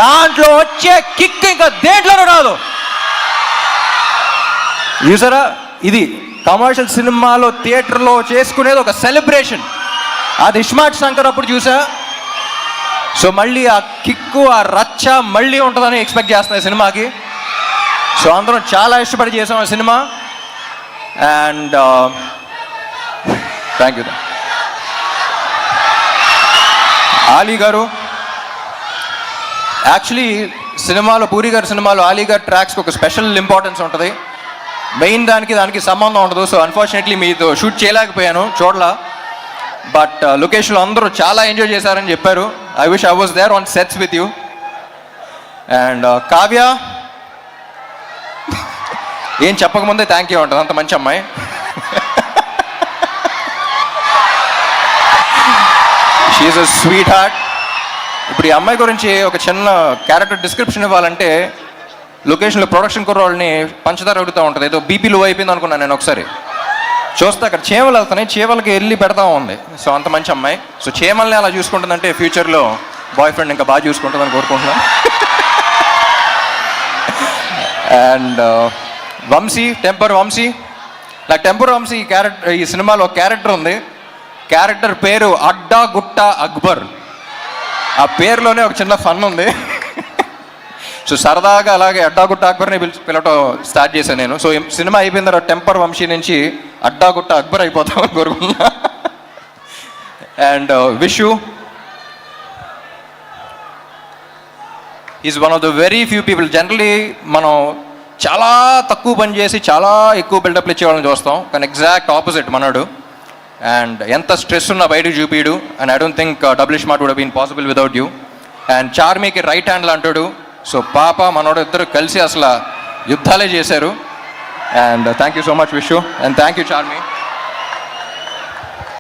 దాంట్లో వచ్చే కిక్ ఇంకా దేంట్లోనూ రాదు. చూసారా, ఇది కమర్షియల్ సినిమాలో థియేటర్లో చేసుకునేది ఒక సెలబ్రేషన్. అది ఇస్మార్ట్ శంకర్ అప్పుడు చూసా. సో మళ్ళీ ఆ కిక్కు, ఆ రచ్చ మళ్ళీ ఉంటుందని ఎక్స్పెక్ట్ చేస్తున్నాయి సినిమాకి. సో అందరం చాలా ఇష్టపడి చేసాం ఆ cinema. And thank you. Ali గారు, యాక్చువల్లీ సినిమాలో, పూరి గారి సినిమాలో ఆలీ గారి ట్రాక్స్కి ఒక స్పెషల్ ఇంపార్టెన్స్ ఉంటుంది. మెయిన్ దానికి సంబంధం ఉండదు. సో అన్ఫార్చునేట్లీ మీతో షూట్ చేయలేకపోయాను, చూడలా. బట్ లొకేషన్లో అందరూ చాలా ఎంజాయ్ చేశారని చెప్పారు. I wish I was there on sets with you. And Kavya, ఏం చెప్పకముందే థ్యాంక్ యూ ఉంటుంది, అంత మంచి అమ్మాయి. She's a sweetheart. ఇప్పుడు ఈ అమ్మాయి గురించి ఒక చిన్న క్యారెక్టర్ డిస్క్రిప్షన్ ఇవ్వాలంటే, లొకేషన్లో ప్రొడక్షన్ కుర్రోళ్ళని పంచదార అడుగుతూ ఉంటుంది. ఏదో బీపీ లో అయిపోయింది అనుకున్నాను నేను. ఒకసారి చూస్తే అక్కడ చీమలు వెళ్తున్నాయి, చీమలకి వెళ్ళి పెడతా ఉంది. సో అంత మంచి అమ్మాయి. సో చీమల్ని అలా చూసుకుంటుందంటే ఫ్యూచర్లో బాయ్ ఫ్రెండ్ ఇంకా బాగా చూసుకుంటుందని కోరుకుంటున్నాను. And Vamsi, temper Vamsi. నాకు టెంపర్ వంశీ ఈ సినిమాలో క్యారెక్టర్ ఉంది. క్యారెక్టర్ పేరు అడ్డా గుట్ట అక్బర్. ఆ పేరులోనే ఒక చిన్న ఫన్ ఉంది. సో సరదాగా అలాగే అడ్డాగుట్ట అక్బర్ని పిలవటం స్టార్ట్ చేశాను నేను. సో సినిమా అయిపోయిన తర్వాత టెంపర్ వంశీ నుంచి అడ్డాగుట్ట అక్బర్ అయిపోతామని కోరుకున్నా. And Vishu is one of the very few people. Generally మనం చాలా తక్కువ పని చేసి చాలా ఎక్కువ బిల్డప్లు ఇచ్చేవాళ్ళని చూస్తాం, కానీ ఎగ్జాక్ట్ ఆపోజిట్ మనోడు. అండ్ ఎంత స్ట్రెస్ ఉన్నా బయటకు చూపిడు. And I don't think double smart would been possible without you. And చార్మీకి రైట్ హ్యాండ్లో అంటాడు. సో పాప మనోడు ఇద్దరు కలిసి అసలు యుద్ధాలే చేశారు. And thank you so much Vishu. And thank you Charmme.